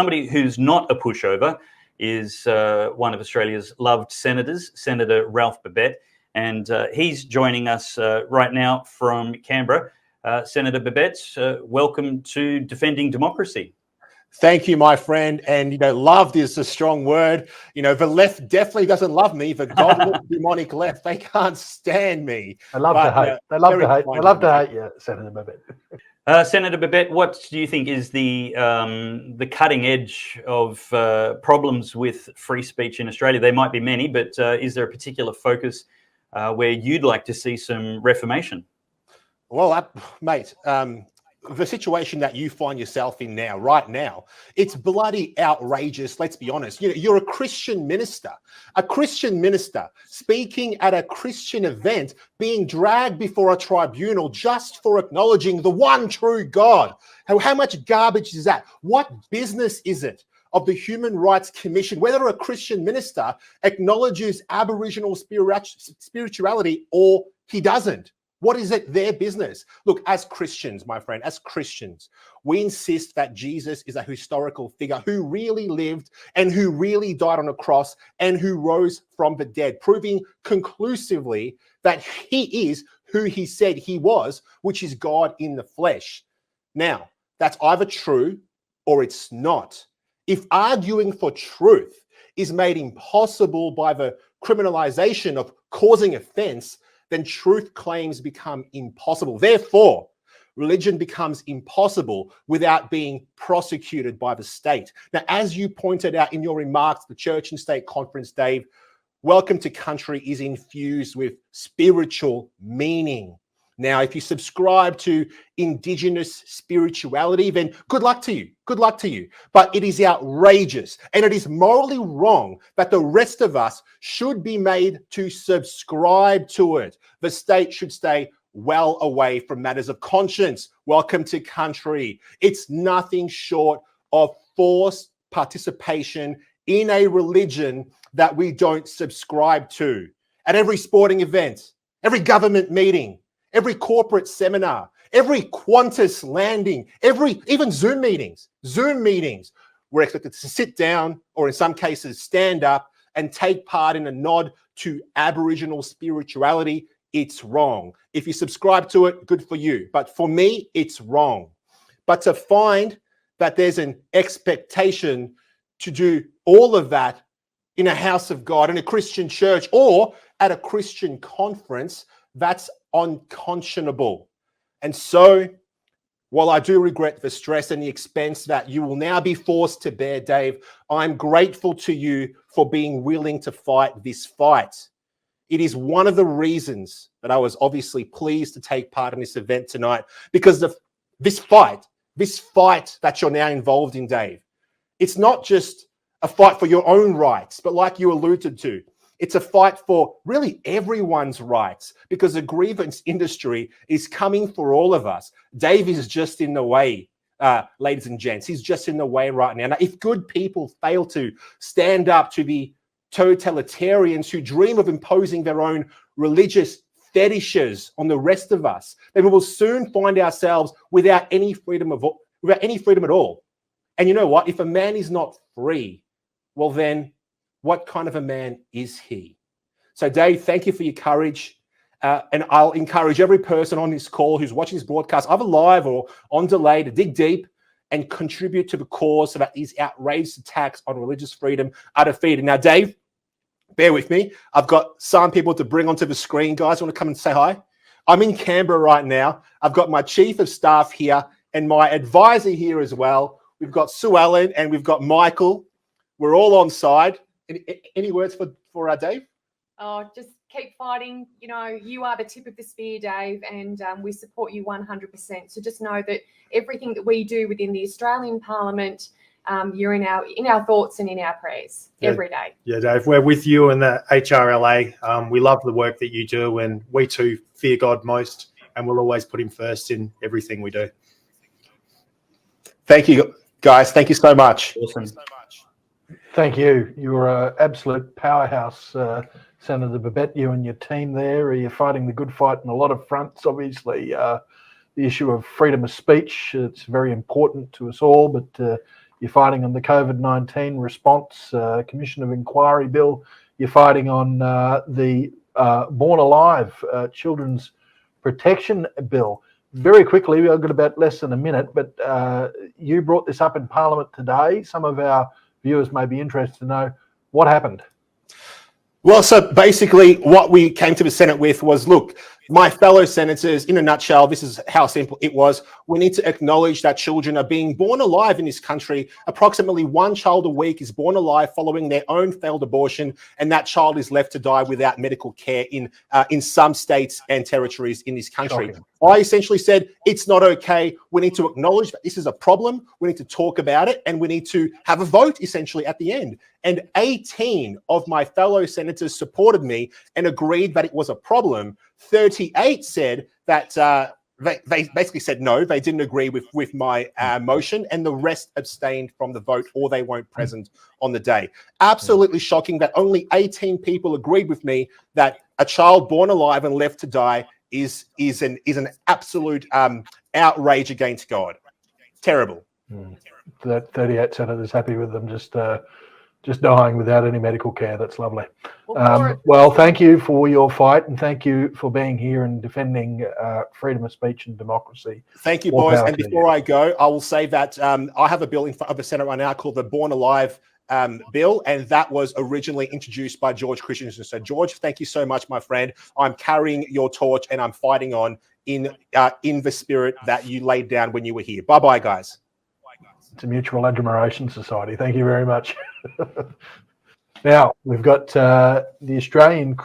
Somebody who's not a pushover is one of Australia's loved senators, Senator Ralph Babet, and he's joining us right now from Canberra. Senator Babet, welcome to Defending Democracy. Thank you, my friend. And, loved is a strong word. The left definitely doesn't love me. The godless demonic left, they can't stand me. They love to hate. They love to hate. They love to hate you, Senator Babet. Senator Babet, what do you think is the cutting edge of problems with free speech in Australia? There might be many, but is there a particular focus where you'd like to see some reformation? Well, mate, the situation that you find yourself in now, right now, it's bloody outrageous. Let's be honest. You're a Christian minister speaking at a Christian event, being dragged before a tribunal just for acknowledging the one true God. How much garbage is that? What business is it of the Human Rights Commission, whether a Christian minister acknowledges Aboriginal spirituality or he doesn't? What is it their business? Look, as Christians, my friend, as Christians, we insist that Jesus is a historical figure who really lived and who really died on a cross and who rose from the dead, proving conclusively that he is who he said he was, which is God in the flesh. Now, that's either true or it's not. If arguing for truth is made impossible by the criminalization of causing offense, then truth claims become impossible. Therefore, religion becomes impossible without being prosecuted by the state. Now, as you pointed out in your remarks, the Church and State Conference, Dave, Welcome to Country is infused with spiritual meaning. Now, if you subscribe to Indigenous spirituality, then good luck to you. Good luck to you. But it is outrageous and it is morally wrong that the rest of us should be made to subscribe to it. The state should stay well away from matters of conscience. Welcome to Country. It's nothing short of forced participation in a religion that we don't subscribe to. At every sporting event, every government meeting, every corporate seminar, every Qantas landing, even Zoom meetings, we're expected to sit down or in some cases stand up and take part in a nod to Aboriginal spirituality. It's wrong. If you subscribe to it, good for you. But for me, it's wrong. But to find that there's an expectation to do all of that in a house of God, in a Christian church, or at a Christian conference, that's unconscionable. And so, while I do regret the stress and the expense that you will now be forced to bear, Dave, I'm grateful to you for being willing to fight this fight. It is one of the reasons that I was obviously pleased to take part in this event tonight, because this fight that you're now involved in, Dave, it's not just a fight for your own rights, but like you alluded to, it's a fight for really everyone's rights, because the grievance industry is coming for all of us. Dave is just in the way, ladies and gents. He's just in the way right now. Now, if good people fail to stand up to the totalitarians who dream of imposing their own religious fetishes on the rest of us, then we will soon find ourselves without any freedom at all. And you know what? If a man is not free, well then, what kind of a man is he? So, Dave, thank you for your courage. And I'll encourage every person on this call who's watching this broadcast, either live or on delay, to dig deep and contribute to the cause so that these outrageous attacks on religious freedom are defeated. Now, Dave, bear with me. I've got some people to bring onto the screen. Guys, want to come and say hi? I'm in Canberra right now. I've got my chief of staff here and my advisor here as well. We've got Sue Ellen and we've got Michael. We're all on side. Any words for Dave? Oh, just keep fighting. You know, you are the tip of the spear, Dave, and we support you 100%. So just know that everything that we do within the Australian Parliament, you're in our thoughts and in our prayers every day. Yeah, Dave, we're with you and the HRLA. We love the work that you do, and we too fear God most, and we'll always put him first in everything we do. Thank you, guys. Thank you so much. Awesome. Thank you. You're an absolute powerhouse, Senator Babet. You and your team there, you're fighting the good fight on a lot of fronts. Obviously, the issue of freedom of speech, it's very important to us all, but You're fighting on the COVID-19 response Commission of Inquiry bill. You're fighting on the Born Alive Children's Protection Bill. Very quickly, I've got about less than a minute, but you brought this up in Parliament today. Some of our viewers may be interested to know what happened. Well, so basically what we came to the Senate with was, look, my fellow senators, in a nutshell, this is how simple it was. We need to acknowledge that children are being born alive in this country. Approximately 1 child a week is born alive following their own failed abortion, and that child is left to die without medical care in some states and territories in this country. Shocking. I essentially said, it's not okay. We need to acknowledge that this is a problem. We need to talk about it, and we need to have a vote essentially at the end. And 18 of my fellow senators supported me and agreed that it was a problem. 38 said that they basically said no, they didn't agree with my motion, and the rest abstained from the vote, or they weren't present on the day. Absolutely shocking that only 18 people agreed with me that a child born alive and left to die is an absolute outrage against God. Terrible. That 38 senators happy with them just dying without any medical care. That's lovely. Well, thank you for your fight, and thank you for being here and defending freedom of speech and democracy. Thank you, boys. And before I go, I will say that I have a bill in front of the Senate right now called the Born Alive bill, and that was originally introduced by George Christensen. So, George, thank you so much, my friend. I'm carrying your torch, and I'm fighting on in the spirit that you laid down when you were here. Bye-bye, guys. It's a mutual admiration society. Thank you very much. Now, we've got the Australian